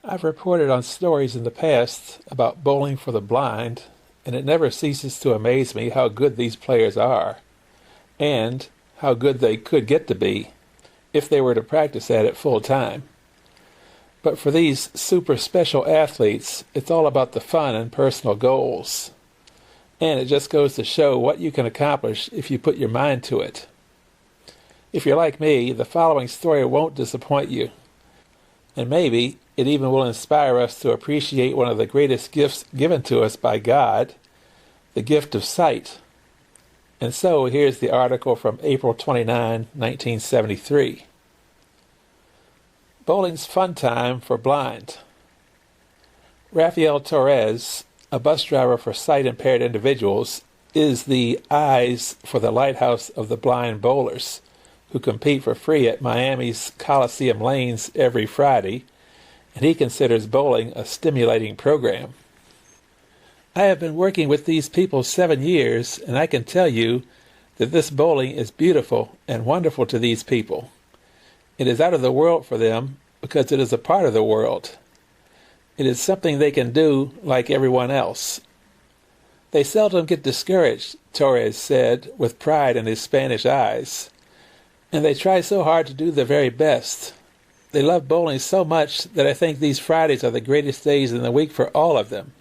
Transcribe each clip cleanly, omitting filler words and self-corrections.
I've reported on stories in the past about bowling for the blind, and it never ceases to amaze me how good these players are, and how good they could get to be if they were to practice at it full time. But for these super special athletes, it's all about the fun and personal goals. And it just goes to show what you can accomplish if you put your mind to it. If you're like me, the following story won't disappoint you. And maybe it even will inspire us to appreciate one of the greatest gifts given to us by God, the gift of sight. And so here's the article from April 29, 1973. Bowling's fun time for blind. Rafael Torres, a bus driver for sight-impaired individuals, is the eyes for the Lighthouse of the Blind Bowlers, who compete for free at Miami's Coliseum Lanes every Friday, and he considers bowling a stimulating program. I have been working with these people 7 years, and I can tell you that this bowling is beautiful and wonderful to these people. It is out of the world for them because it is a part of the world. It is something they can do like everyone else. They seldom get discouraged, Torres said, with pride in his Spanish eyes. And they try so hard to do their very best. They love bowling so much that I think these Fridays are the greatest days in the week for all of them.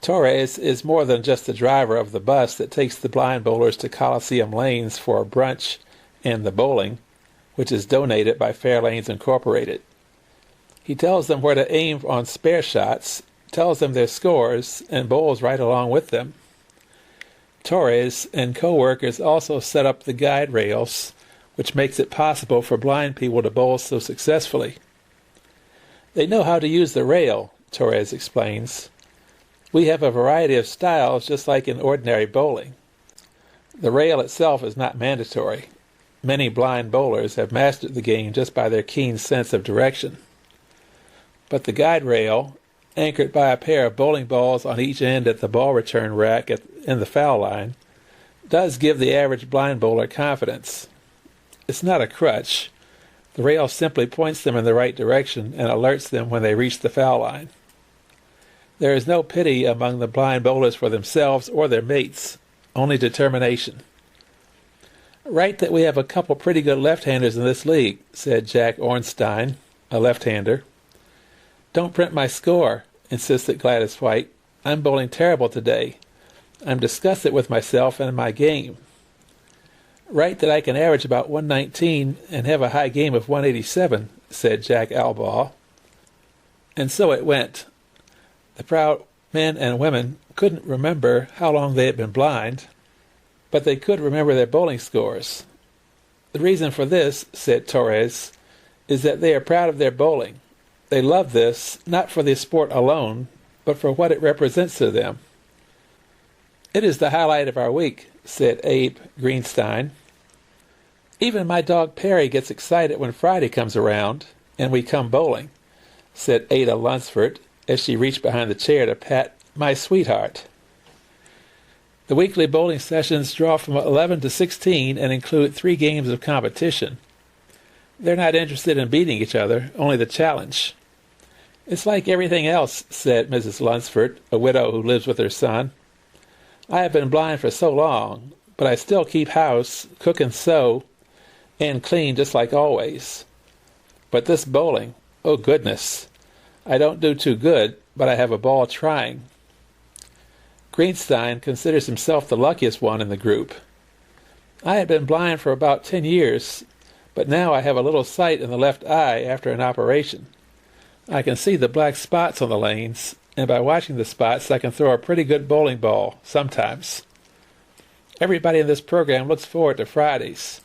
Torres is more than just the driver of the bus that takes the blind bowlers to Coliseum Lanes for a brunch and the bowling, which is donated by Fairlanes Incorporated. He tells them where to aim on spare shots, tells them their scores, and bowls right along with them. Torres and co-workers also set up the guide rails, which makes it possible for blind people to bowl so successfully. They know how to use the rail, Torres explains. We have a variety of styles just like in ordinary bowling. The rail itself is not mandatory. Many blind bowlers have mastered the game just by their keen sense of direction. But the guide rail, anchored by a pair of bowling balls on each end at the ball return rack in the foul line, does give the average blind bowler confidence. It's not a crutch. The rail simply points them in the right direction and alerts them when they reach the foul line. There is no pity among the blind bowlers for themselves or their mates, only determination. Right that we have a couple pretty good left-handers in this league, said Jack Ornstein, a left-hander. Don't print my score, insisted Gladys White. I'm bowling terrible today. I'm disgusted with myself and my game. Right that I can average about 119 and have a high game of 187, said Jack Albaugh. And so it went. The proud men and women couldn't remember how long they had been blind, but they could remember their bowling scores. The reason for this, said Torres, is that they are proud of their bowling. They love this, not for the sport alone, but for what it represents to them. It is the highlight of our week, said Abe Greenstein. Even my dog Perry gets excited when Friday comes around, and we come bowling, said Ada Lunsford, as she reached behind the chair to pat my sweetheart. The weekly bowling sessions draw from 11 to 16 and include 3 games of competition. They're not interested in beating each other, only the challenge. It's like everything else, said Mrs. Lunsford, a widow who lives with her son. I have been blind for so long, but I still keep house, cook and sew, and clean just like always. But this bowling, oh goodness, I don't do too good, but I have a ball trying. Greenstein considers himself the luckiest one in the group. I had been blind for about 10 years, but now I have a little sight in the left eye after an operation. I can see the black spots on the lanes, and by watching the spots I can throw a pretty good bowling ball, sometimes. Everybody in this program looks forward to Fridays.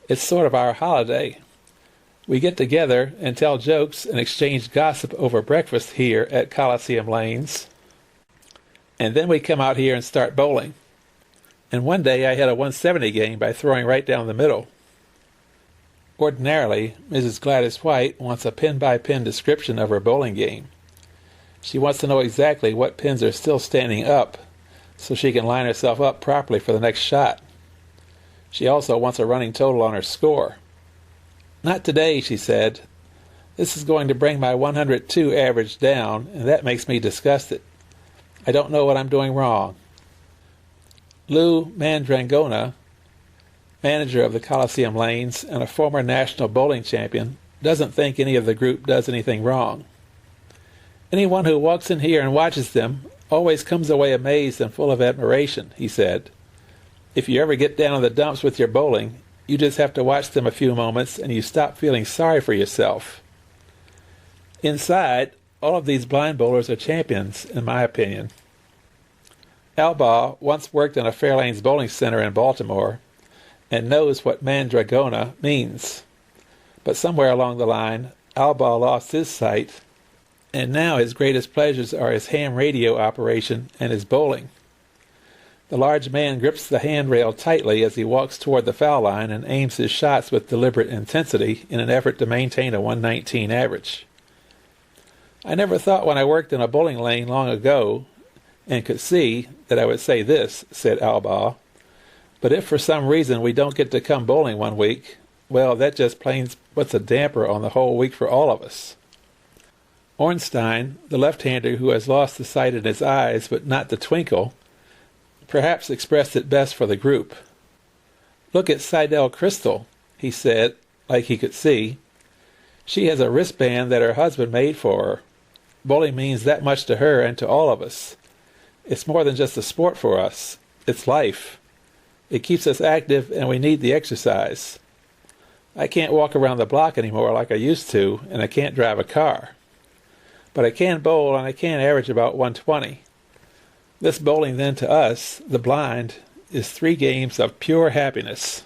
It's sort of our holiday. We get together and tell jokes and exchange gossip over breakfast here at Coliseum Lanes. And then we come out here and start bowling. And one day I had a 170 game by throwing right down the middle. Ordinarily, Mrs. Gladys White wants a pin-by-pin description of her bowling game. She wants to know exactly what pins are still standing up so she can line herself up properly for the next shot. She also wants a running total on her score. Not today, she said. This is going to bring my 102 average down, and that makes me disgusted. I don't know what I'm doing wrong. Lou Mandrangona, manager of the Coliseum Lanes and a former national bowling champion, doesn't think any of the group does anything wrong. Anyone who walks in here and watches them always comes away amazed and full of admiration, he said. If you ever get down in the dumps with your bowling, you just have to watch them a few moments and you stop feeling sorry for yourself. Inside, all of these blind bowlers are champions, in my opinion. Albaugh once worked in a Fairlanes bowling center in Baltimore and knows what Mandragona means. But somewhere along the line, Albaugh lost his sight, and now his greatest pleasures are his ham radio operation and his bowling. The large man grips the handrail tightly as he walks toward the foul line and aims his shots with deliberate intensity in an effort to maintain a 119 average. I never thought when I worked in a bowling lane long ago and could see that I would say this, said Albaugh. But if for some reason we don't get to come bowling one week, well, that just plain puts a damper on the whole week for all of us. Ornstein, the left-hander who has lost the sight in his eyes but not the twinkle, perhaps expressed it best for the group. Look at Seidel Crystal, he said, like he could see. She has a wristband that her husband made for her. Bowling means that much to her and to all of us. It's more than just a sport for us. It's life. It keeps us active and we need the exercise. I can't walk around the block anymore like I used to, and I can't drive a car. But I can bowl and I can average about 120. This bowling then to us, the blind, is 3 games of pure happiness.